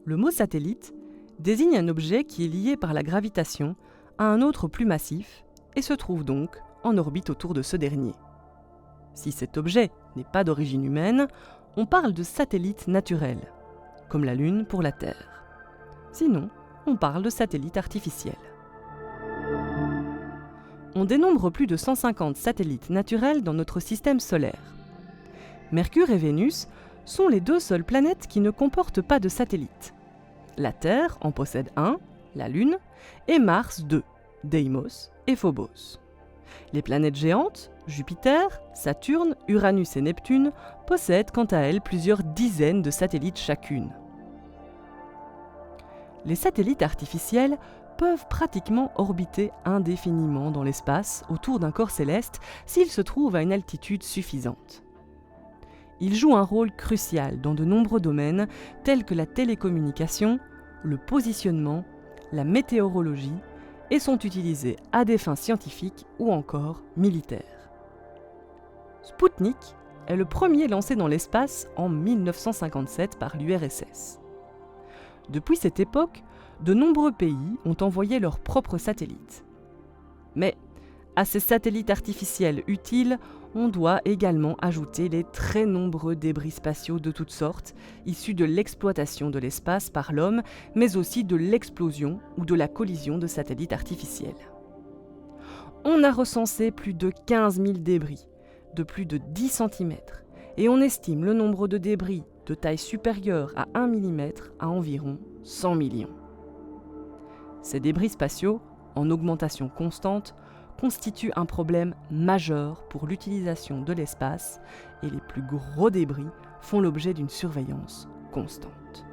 Le mot satellite désigne un objet qui est lié par la gravitation à un autre plus massif et se trouve donc en orbite autour de ce dernier. Si cet objet n'est pas d'origine humaine, on parle de satellite naturel, comme la Lune pour la Terre. Sinon, on parle de satellite artificiel. On dénombre plus de 150 satellites naturels dans notre système solaire. Mercure et Vénus sont les deux seules planètes qui ne comportent pas de satellites. La Terre en possède un, la Lune, et Mars deux, Deimos et Phobos. Les planètes géantes, Jupiter, Saturne, Uranus et Neptune, possèdent quant à elles plusieurs dizaines de satellites chacune. Les satellites artificiels peuvent pratiquement orbiter indéfiniment dans l'espace autour d'un corps céleste s'ils se trouvent à une altitude suffisante. Ils jouent un rôle crucial dans de nombreux domaines tels que la télécommunication, le positionnement, la météorologie et sont utilisés à des fins scientifiques ou encore militaires. Sputnik est le premier lancé dans l'espace en 1957 par l'URSS. Depuis cette époque, de nombreux pays ont envoyé leurs propres satellites. Mais à ces satellites artificiels utiles, on doit également ajouter les très nombreux débris spatiaux de toutes sortes, issus de l'exploitation de l'espace par l'homme, mais aussi de l'explosion ou de la collision de satellites artificiels. On a recensé plus de 15 000 débris, de plus de 10 cm, et on estime le nombre de débris de taille supérieure à 1 mm à environ 100 millions. Ces débris spatiaux, en augmentation constante, constituent un problème majeur pour l'utilisation de l'espace et les plus gros débris font l'objet d'une surveillance constante.